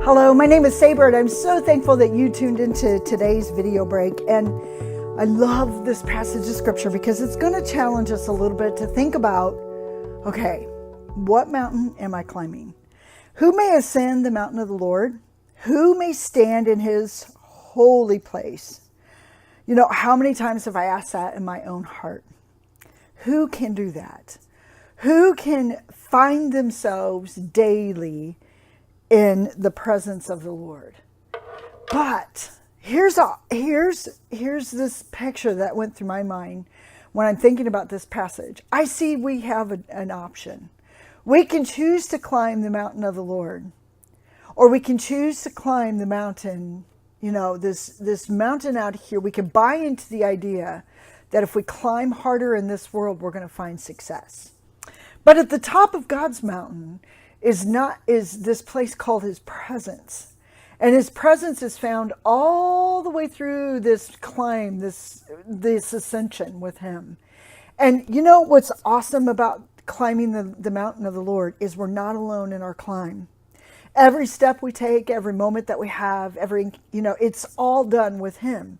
Hello, my name is Sabra, and I'm so thankful that you tuned into today's video break. And I love this passage of scripture because it's going to challenge us a little bit to think about, okay, what mountain am I climbing? Who may ascend the mountain of the Lord? Who may stand in his holy place? You know, how many times have I asked that in my own heart? Who can do that? Who can find themselves daily in the presence of the Lord? But here's this picture that went through my mind when I'm thinking about this passage. I see we have an option. We can choose to climb the mountain of the Lord, or we can choose to climb the mountain, you know, this mountain out here. We can buy into the idea that if we climb harder in this world, we're going to find success. But at the top of God's mountain is this place called his presence. And his presence is found all the way through this climb, this ascension with him. And you know what's awesome about climbing the mountain of the Lord is we're not alone in our climb. Every step we take, every moment that we have, it's all done with him.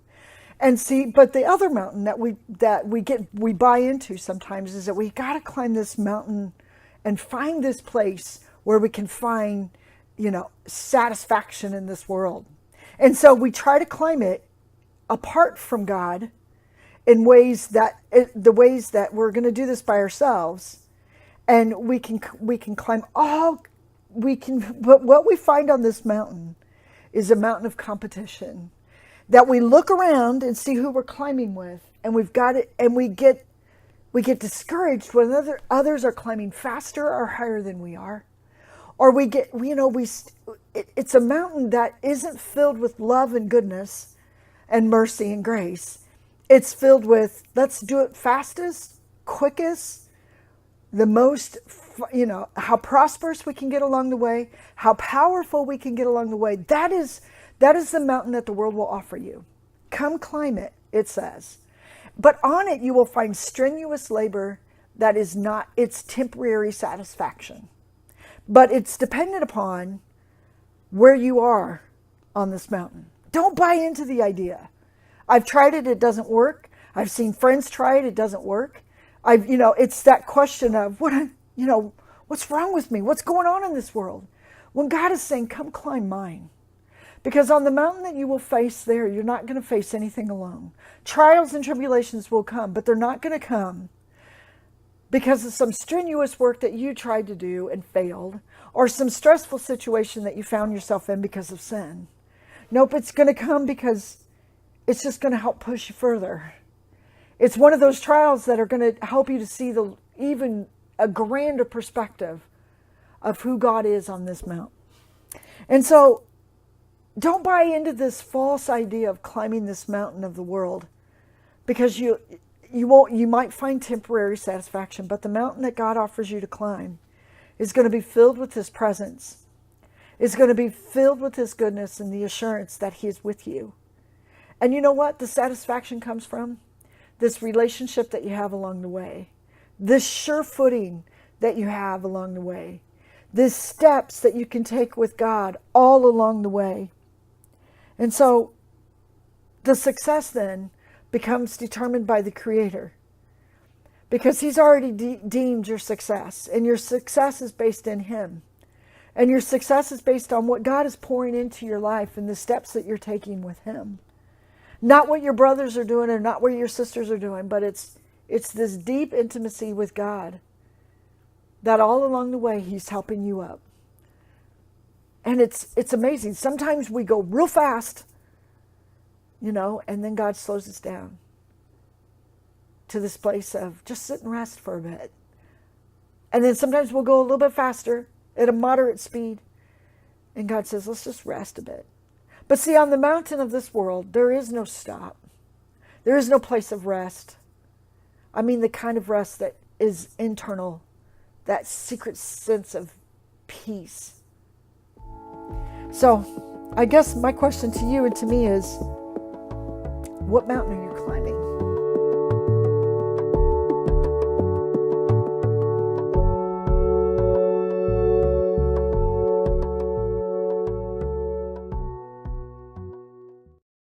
And see, but the other mountain that we buy into sometimes is that we got to climb this mountain and find this place where we can find, satisfaction in this world. And so we try to climb it apart from God in the ways that we're going to do this by ourselves. And we can climb but what we find on this mountain is a mountain of competition, that we look around and see who we're climbing with, and we've got it, and we get discouraged when others are climbing faster or higher than we are. Or it's a mountain that isn't filled with love and goodness and mercy and grace. It's filled with, let's do it fastest, quickest, the most, how prosperous we can get along the way, how powerful we can get along the way. That is the mountain that the world will offer you. Come climb it, it says. But on it you will find strenuous labor that is not its temporary satisfaction. But it's dependent upon where you are on this mountain. Don't buy into the idea. I've tried it, it doesn't work. I've seen friends try it, it doesn't work. It's that question of what's wrong with me? What's going on in this world? When God is saying, come climb mine. Because on the mountain that you will face there, you're not going to face anything alone. Trials and tribulations will come, but they're not going to come because of some strenuous work that you tried to do and failed, or some stressful situation that you found yourself in because of sin. Nope, it's going to come because it's just going to help push you further. It's one of those trials that are going to help you to see even a grander perspective of who God is on this mountain. And so don't buy into this false idea of climbing this mountain of the world, because you might find temporary satisfaction, but the mountain that God offers you to climb is going to be filled with his presence. It's going to be filled with his goodness and the assurance that he is with you. And you know what the satisfaction comes from? This relationship that you have along the way, this sure footing that you have along the way, these steps that you can take with God all along the way. And so the success then becomes determined by the Creator, because he's already deemed your success, and your success is based in him. And your success is based on what God is pouring into your life and the steps that you're taking with him. Not what your brothers are doing or not what your sisters are doing, but it's this deep intimacy with God that all along the way he's helping you up. And it's amazing. Sometimes we go real fast, and then God slows us down to this place of just sit and rest for a bit. And then sometimes we'll go a little bit faster at a moderate speed. And God says, let's just rest a bit. But see, on the mountain of this world, there is no stop. There is no place of rest. I mean, the kind of rest that is internal, that secret sense of peace. So I guess my question to you and to me is, what mountain are you